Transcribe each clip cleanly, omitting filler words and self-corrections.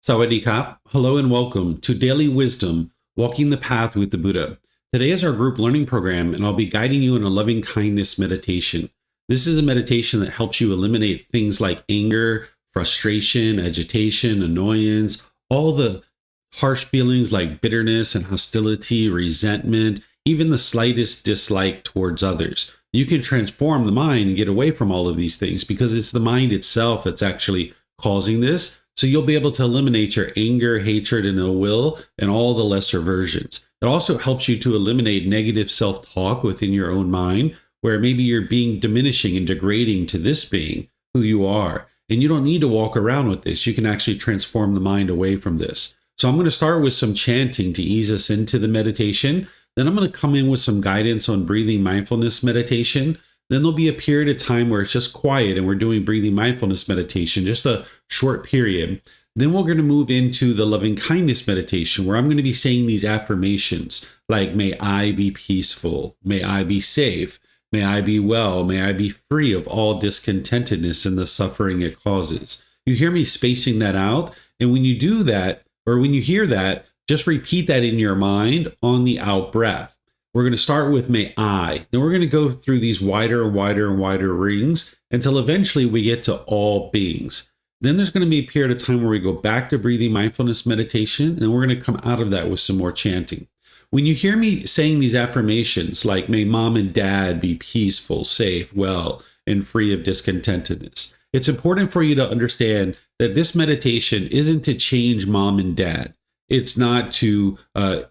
Sawadee-krap. Hello and welcome to Daily Wisdom, Walking the Path with the Buddha. Today is our group learning program, and I'll be guiding you in a loving kindness meditation. This is a meditation that helps you eliminate things like anger, frustration, agitation, annoyance, all the harsh feelings like bitterness and hostility, resentment, even the slightest dislike towards others. You can transform the mind and get away from all of these things because it's the mind itself that's actually causing this. So you'll be able to eliminate your anger, hatred, and ill will and all the lesser versions. It also helps you to eliminate negative self-talk within your own mind, where maybe you're being diminishing and degrading to this being who you are. And you don't need to walk around with this. You can actually transform the mind away from this. So I'm going to start with some chanting to ease us into the meditation. Then I'm going to come in with some guidance on breathing mindfulness meditation. Then there'll be a period of time where it's just quiet and we're doing breathing mindfulness meditation, just a short period. Then we're going to move into the loving kindness meditation, where I'm going to be saying these affirmations like, may I be peaceful, may I be safe, may I be well, may I be free of all discontentedness and the suffering it causes. You hear me spacing that out? And when you do that, or when you hear that, just repeat that in your mind on the out breath. We're going to start with may I. Then we're going to go through these wider and wider and wider rings until eventually we get to all beings. Then there's going to be a period of time where we go back to breathing mindfulness meditation, and we're going to come out of that with some more chanting. When you hear me saying these affirmations like may mom and dad be peaceful, safe, well, and free of discontentedness, it's important for you to understand that this meditation isn't to change mom and dad. It's not to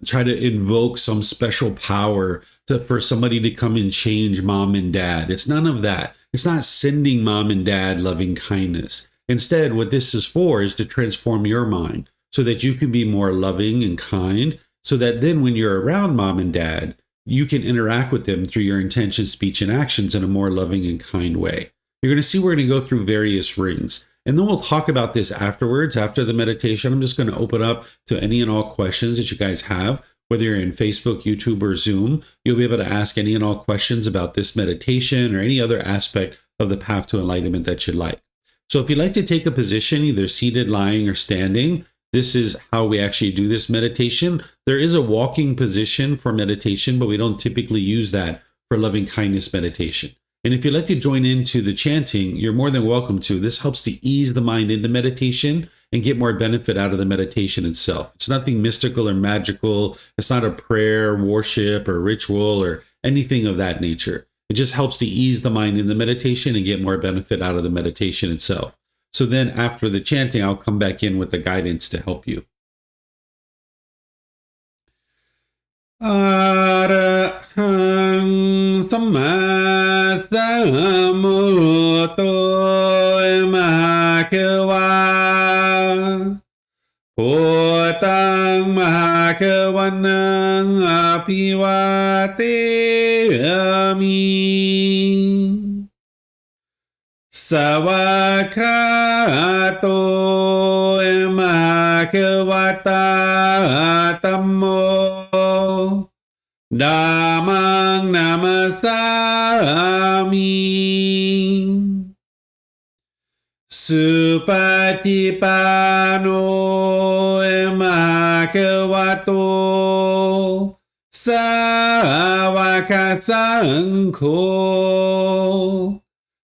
try to invoke some special power for somebody to come and change mom and dad. It's none of that. It's not sending mom and dad loving kindness. Instead, what this is for is to transform your mind so that you can be more loving and kind, so that then when you're around mom and dad, you can interact with them through your intention, speech, and actions in a more loving and kind way. You're going to see we're going to go through various rings. And then we'll talk about this afterwards, after the meditation. I'm just going to open up to any and all questions that you guys have, whether you're in Facebook, YouTube, or Zoom. You'll be able to ask any and all questions about this meditation or any other aspect of the path to enlightenment that you'd like. So if you'd like to take a position, either seated, lying, or standing, this is how we actually do this meditation. There is a walking position for meditation, but we don't typically use that for loving kindness meditation. And if you'd like to join into the chanting, you're more than welcome to. This helps to ease the mind into meditation and get more benefit out of the meditation itself. It's nothing mystical or magical. It's not a prayer, worship, or ritual, or anything of that nature. It just helps to ease the mind in the meditation and get more benefit out of the meditation itself. So then after the chanting, I'll come back in with the guidance to help you. Arahang Sama Sambuddho Mahakewa Bhutang Mahakewanang Apivateyami Savakato Mahakewata Tammo Dhammang namasami Supatipano Mahakawato Sāvaka Saṅkho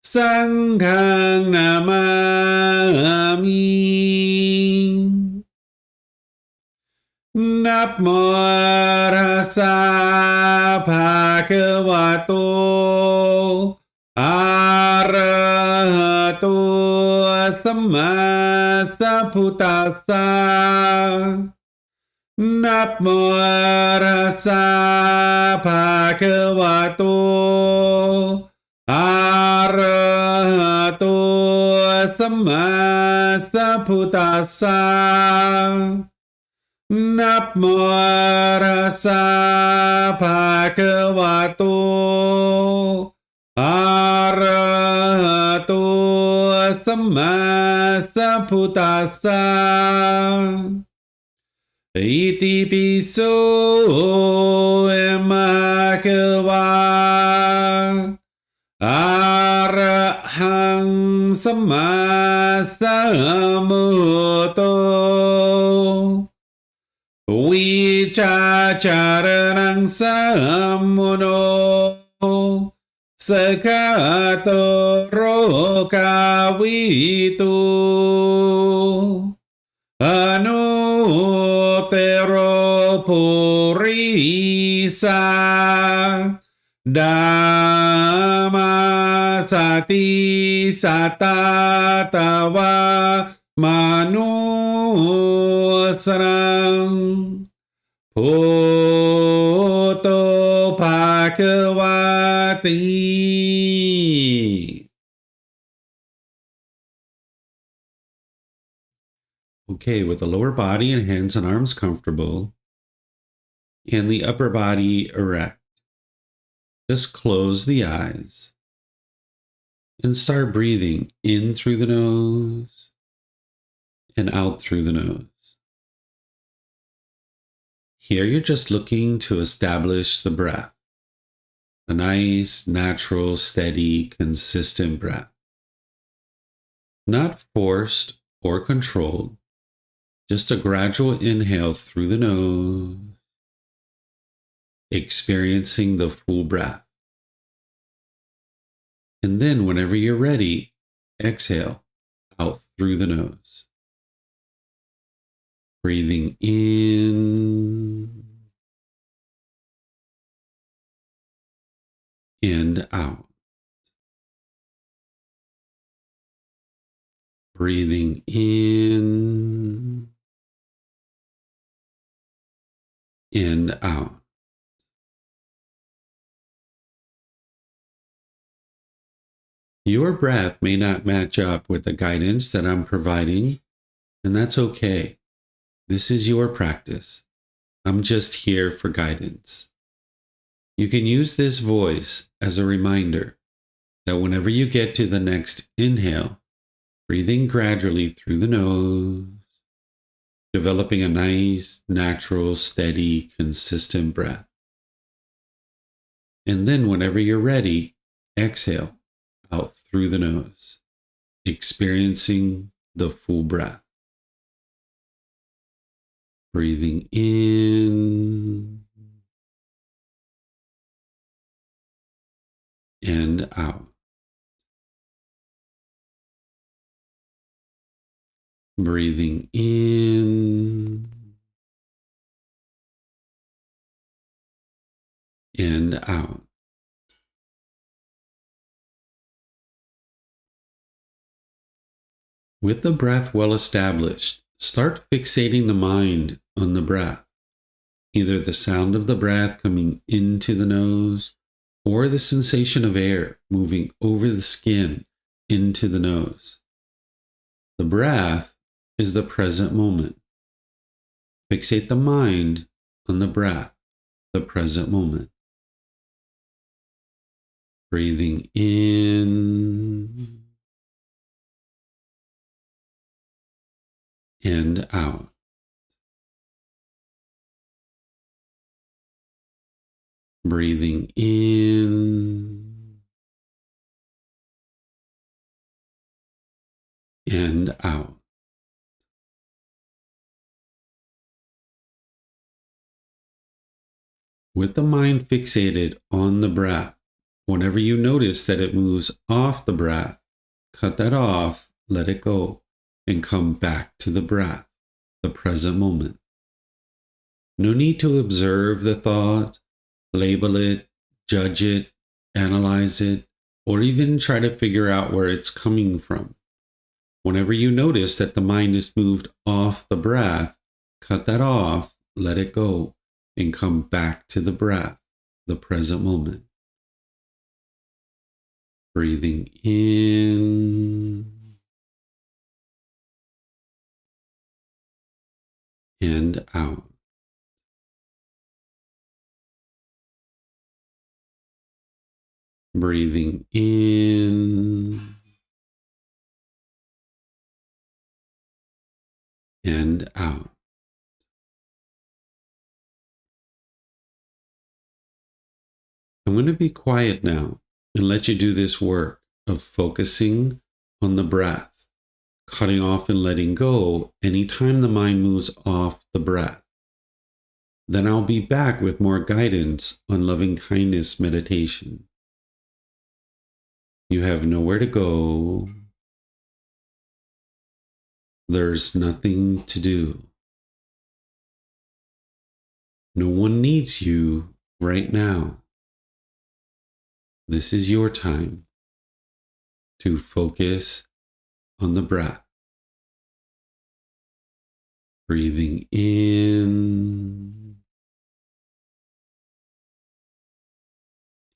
Saṅghang namami Namo Tassa Bhagavato Arahato Samma Sambuddhassa. Namo Tassa Bhagavato Arahato Samma Sambuddhassa. Namo Tassa Bhagavato Arahato Samma Sambuddhassa. Iti piso Bhagava Arahang Samma Sambuddho charanang sammuno sakato rokawitu anutero purisa Dhammasati satatawa manusarang Poto Bhagavati. Okay, with the lower body and hands and arms comfortable, and the upper body erect, just close the eyes and start breathing in through the nose and out through the nose. Here you're just looking to establish the breath, a nice, natural, steady, consistent breath. Not forced or controlled, just a gradual inhale through the nose, experiencing the full breath. And then whenever you're ready, exhale out through the nose. Breathing in and out. Breathing in and out. Your breath may not match up with the guidance that I'm providing, and that's okay. This is your practice. I'm just here for guidance. You can use this voice as a reminder that whenever you get to the next inhale, breathing gradually through the nose, developing a nice, natural, steady, consistent breath. And then whenever you're ready, exhale out through the nose, experiencing the full breath. Breathing in and out. Breathing in and out. With the breath well established, start fixating the mind on the breath, either the sound of the breath coming into the nose or the sensation of air moving over the skin into the nose. The breath is the present moment. Fixate the mind on the breath, the present moment. Breathing in and out. Breathing in and out. With the mind fixated on the breath, whenever you notice that it moves off the breath, cut that off, let it go, and come back to the breath, the present moment. No need to observe the thought, label it, judge it, analyze it, or even try to figure out where it's coming from. Whenever you notice that the mind is moved off the breath, cut that off, let it go, and come back to the breath, the present moment. Breathing in and out. Breathing in and out. I'm going to be quiet now and let you do this work of focusing on the breath, cutting off and letting go anytime the mind moves off the breath. Then I'll be back with more guidance on loving kindness meditation. You have nowhere to go. There's nothing to do. No one needs you right now. This is your time to focus on the breath. Breathing in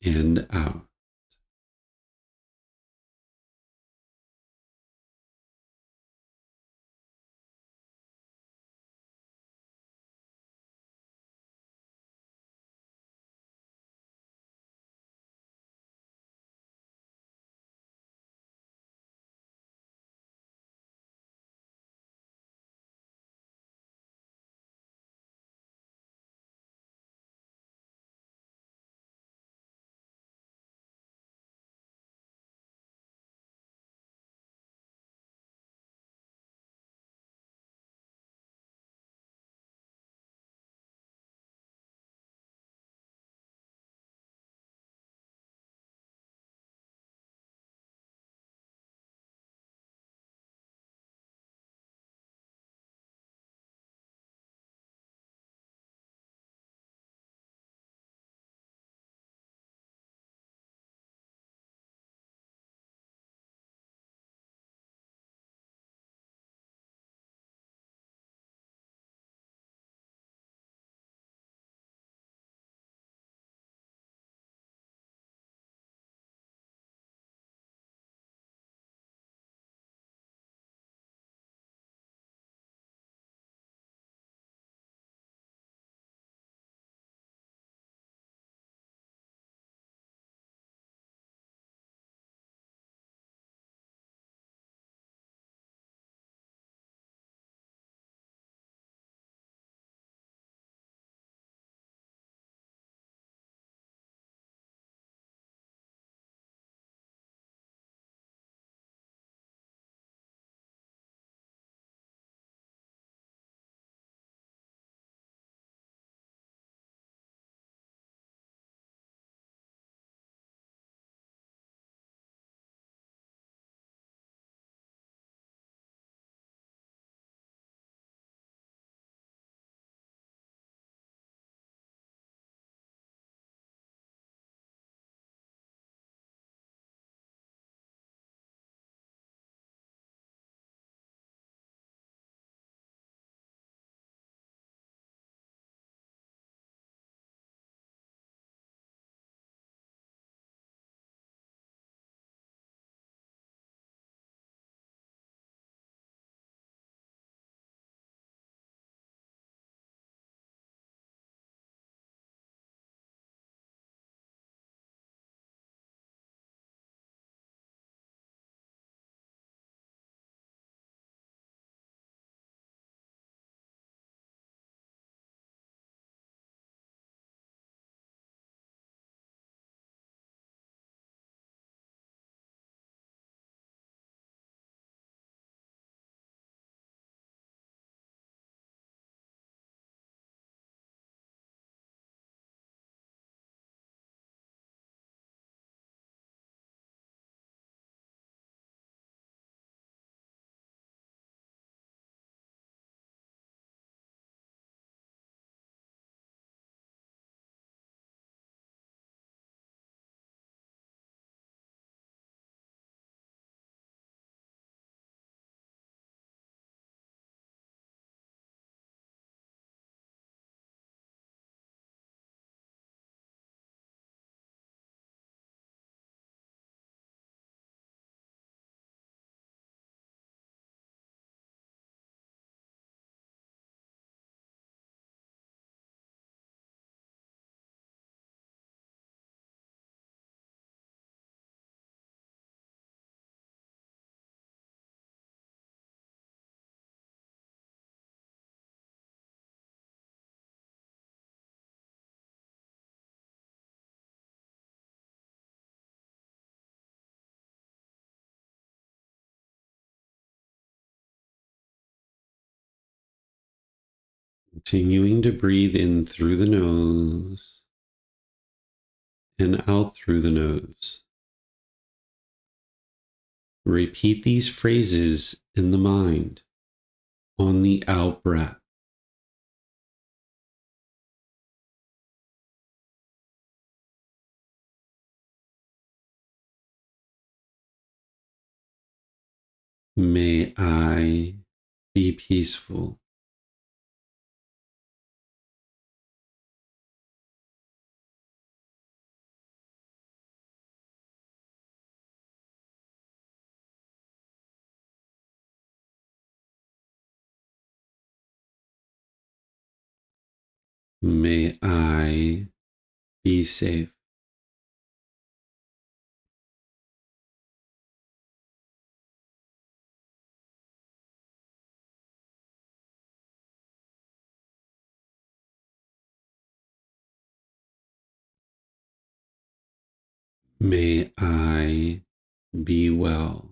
and out. Continuing to breathe in through the nose and out through the nose. Repeat these phrases in the mind on the out breath. May I be peaceful. May I be safe. May I be well.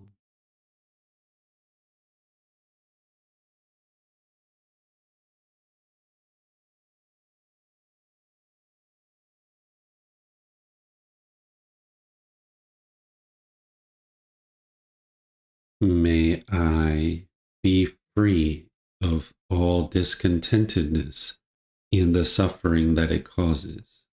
May I be free of all discontentedness and the suffering that it causes.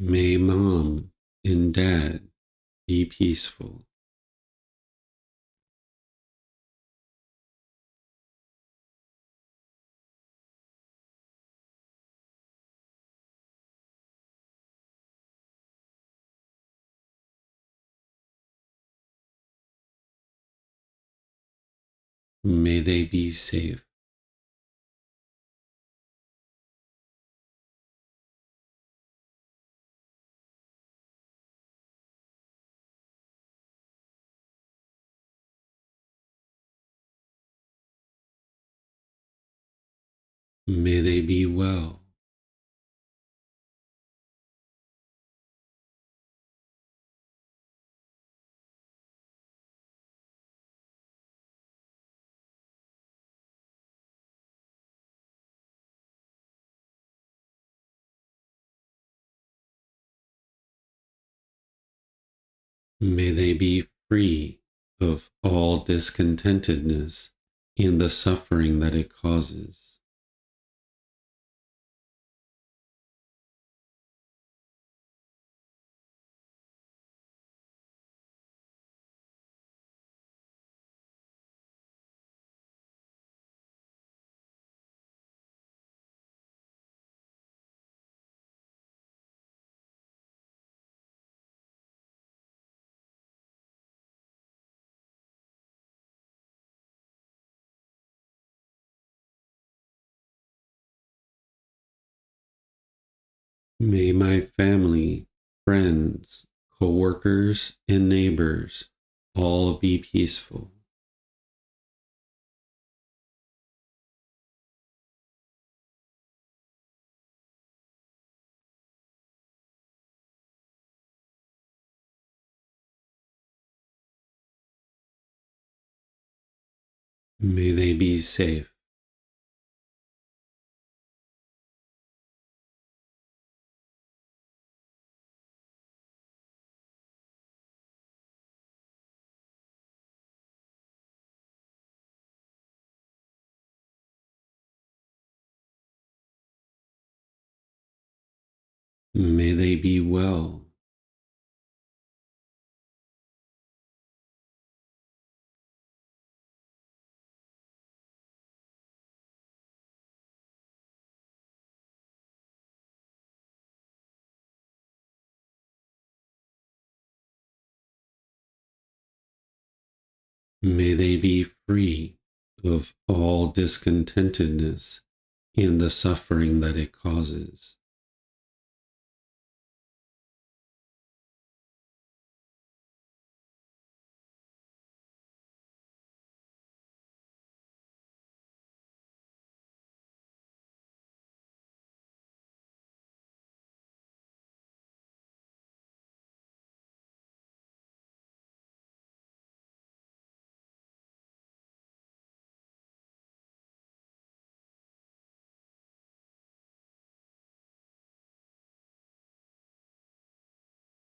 May mom and dad be peaceful. May they be safe. May they be well. May they be free of all discontentedness and the suffering that it causes. May my family, friends, co-workers, and neighbors all be peaceful. May they be safe. May they be well. May they be free of all discontentedness and the suffering that it causes.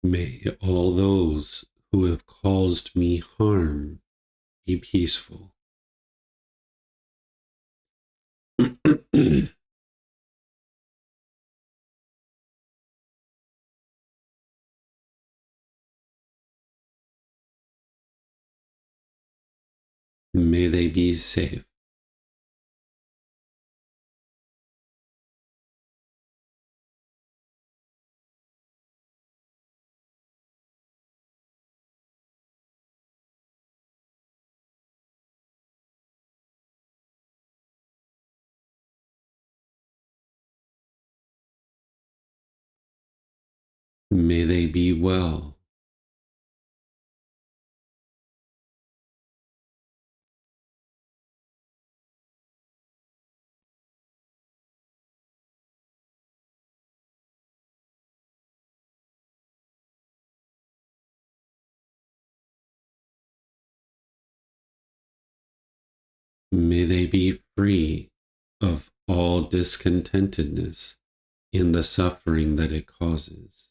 May all those who have caused me harm be peaceful. May they be safe. May they be well. May they be free of all discontentedness in the suffering that it causes.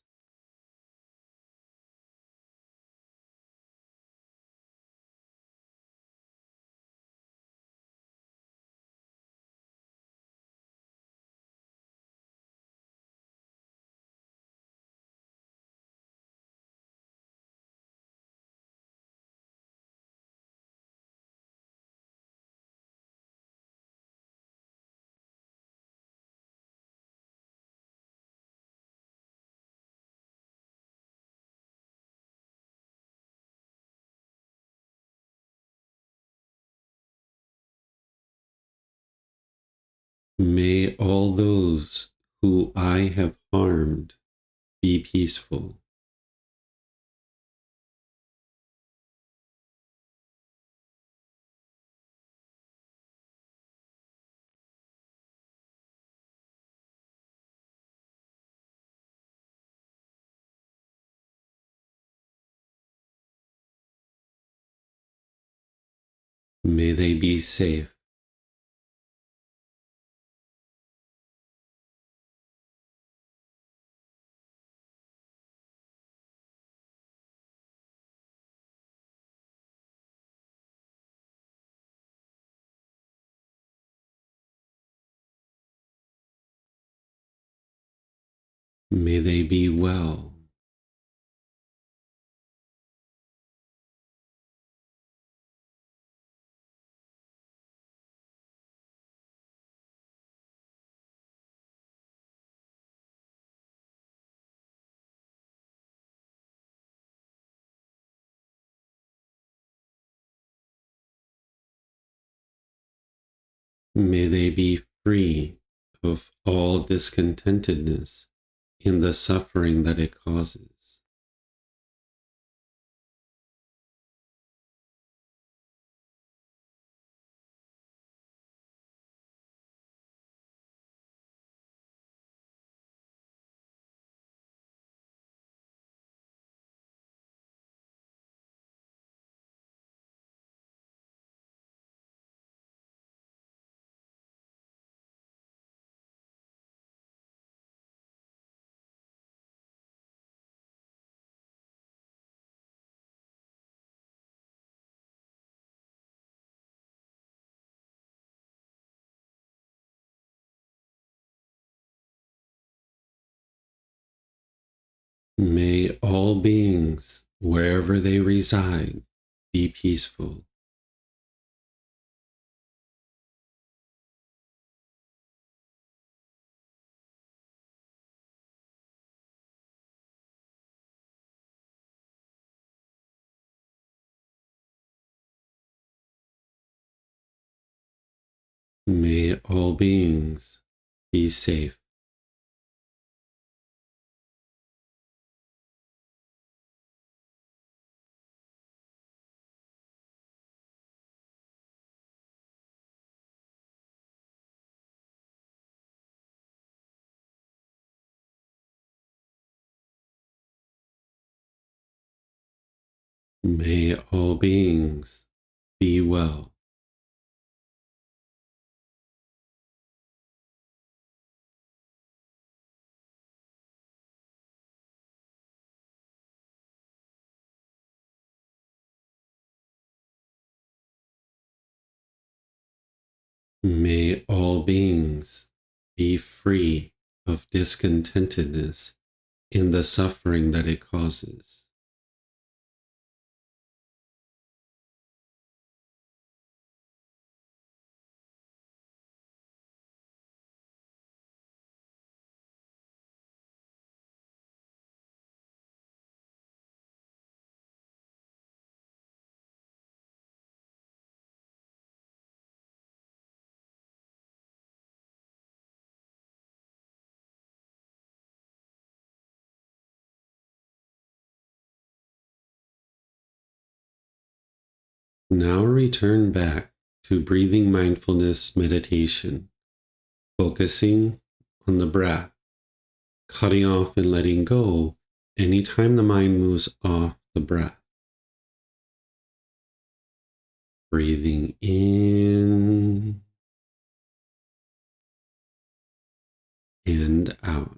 May all those who I have harmed be peaceful. May they be safe. May they be well. May they be free of all discontentedness in the suffering that it causes. May all beings, wherever they reside, be peaceful. May all beings, Be safe. May all beings be well. May all beings be free of discontentedness in the suffering that it causes. Now return back to breathing mindfulness meditation, focusing on the breath, cutting off and letting go anytime the mind moves off the breath. Breathing in and out.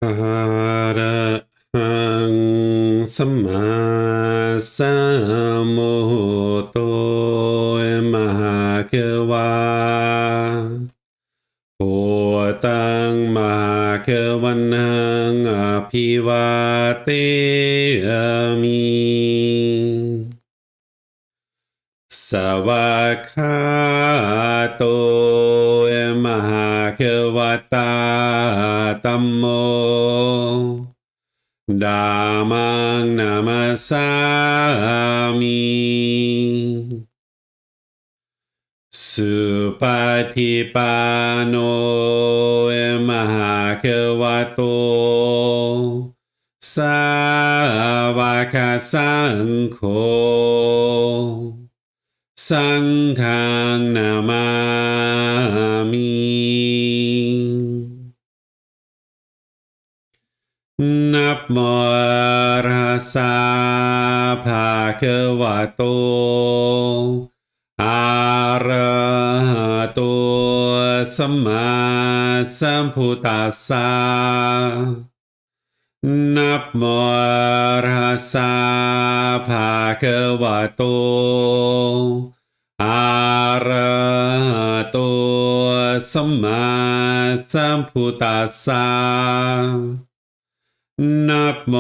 อะระหังสัมมาสัมพุทโธมหาเกวาโอตังมหาเกวันหังอภิวาเตมิสวากขาโตมหาเกวตาธัมโมธัมมังนามัสสามิสุปฏิปันโนมหาเกวโตสาวกสังโฆสังฆังนามามินะโมตัสสะภะคะวะโตอะระหะโตสัมมาสัมพุทธัสสะนะโมตัสสะภะคะวะโตอะระหะโตสัมมาสัมพุทธัสสะนะโม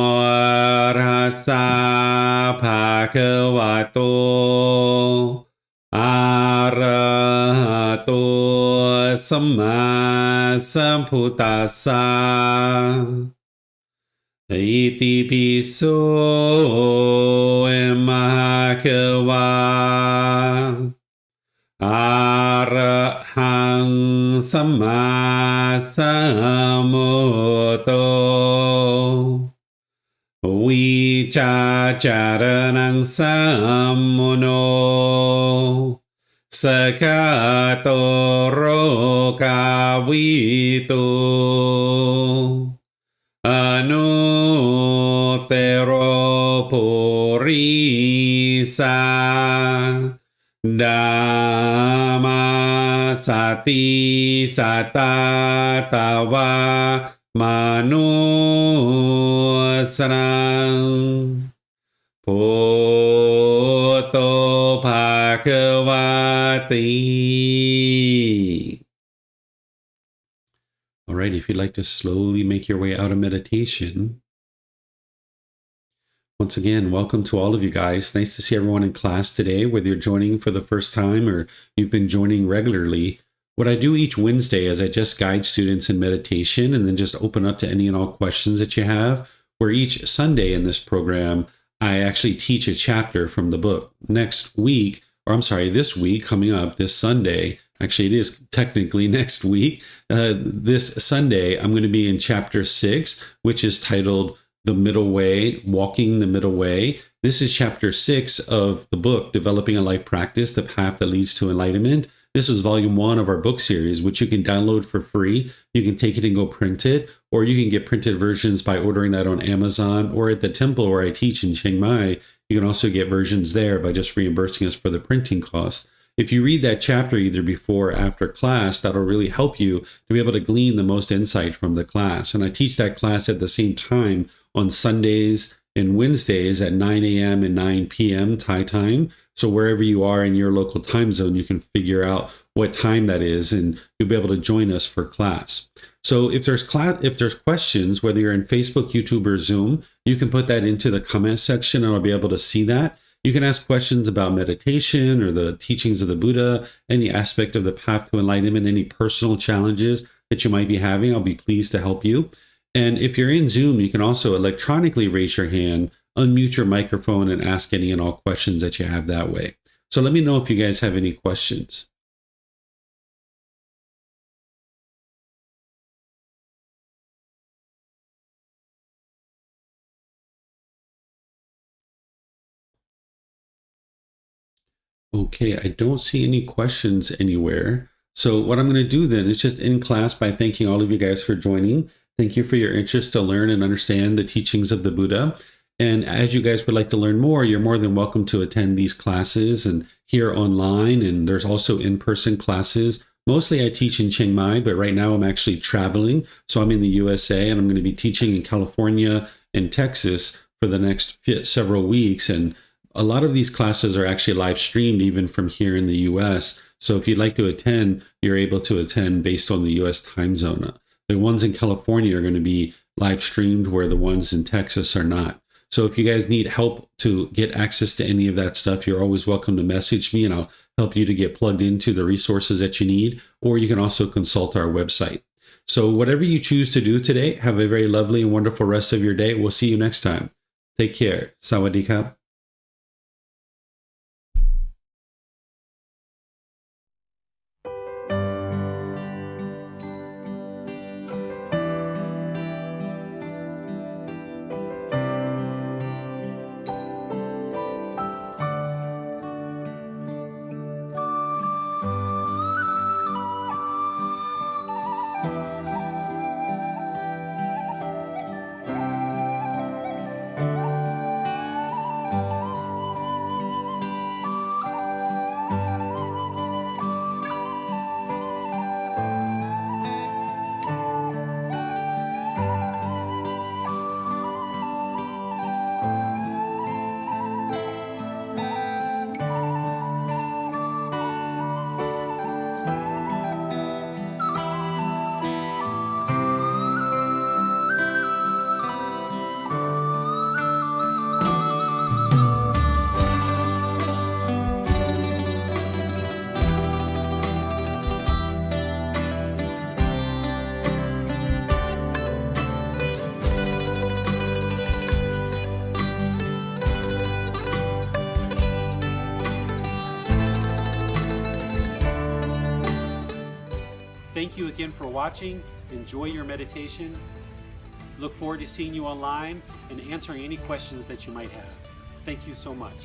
ตัสสะภะคะวะโตอะระหะโตสัมมาสัมพุทธัสสะอิติปิโสมหาเกวาอะระหังสัมมาสัมพุทโธวิจาจารณังสัมมุโนสกาโตโรกาวิตุอนุเตโรปุริสาดามาสติสัตตาตาวามนุสรังพุทโธภะคะวะติ All right, if you'd like to slowly make your way out of meditation. Once again, welcome to all of you guys. Nice to see everyone in class today, whether you're joining for the first time or you've been joining regularly. What I do each Wednesday is I just guide students in meditation and then just open up to any and all questions that you have, where each Sunday in this program, I actually teach a chapter from the book. This week, coming up this Sunday, actually it is technically next week, this Sunday, I'm going to be in chapter 6, which is titled The Middle Way, Walking the Middle Way. This is chapter 6 of the book, Developing a Life Practice, The Path That Leads to Enlightenment. This is volume 1 of our book series, which you can download for free. You can take it and go print it, or you can get printed versions by ordering that on Amazon, or at the temple where I teach in Chiang Mai. You can also get versions there by just reimbursing us for the printing cost. If you read that chapter either before or after class, that'll really help you to be able to glean the most insight from the class. And I teach that class at the same time on Sundays and Wednesdays at 9 a.m. and 9 p.m. Thai time. So wherever you are in your local time zone, you can figure out what time that is, and you'll be able to join us for class. So if there's questions, whether you're in Facebook, YouTube, or Zoom, you can put that into the comment section and I'll be able to see that. You can ask questions about meditation or the teachings of the Buddha, any aspect of the path to enlightenment, any personal challenges that you might be having. I'll be pleased to help you. And if you're in Zoom, you can also electronically raise your hand, unmute your microphone, and ask any and all questions that you have that way. So let me know if you guys have any questions. Okay, I don't see any questions anywhere. So what I'm going to do then is just end class by thanking all of you guys for joining. Thank you for your interest to learn and understand the teachings of the Buddha. And as you guys would like to learn more, you're more than welcome to attend these classes and here online. And there's also in-person classes Mostly I teach in Chiang Mai, but right now I'm actually traveling. So I'm in the USA and I'm going to be teaching in California and Texas for the next several weeks. And a lot of these classes are actually live streamed even from here in the US. So if you'd like to attend, you're able to attend based on the US time zone. The ones in California are going to be live streamed where the ones in Texas are not. So if you guys need help to get access to any of that stuff, you're always welcome to message me and I'll help you to get plugged into the resources that you need, or you can also consult our website. So whatever you choose to do today, have a very lovely and wonderful rest of your day. We'll see you next time. Take care. Sawadee ka. Thank you again for watching. Enjoy your meditation. Look forward to seeing you online and answering any questions that you might have. Thank you so much.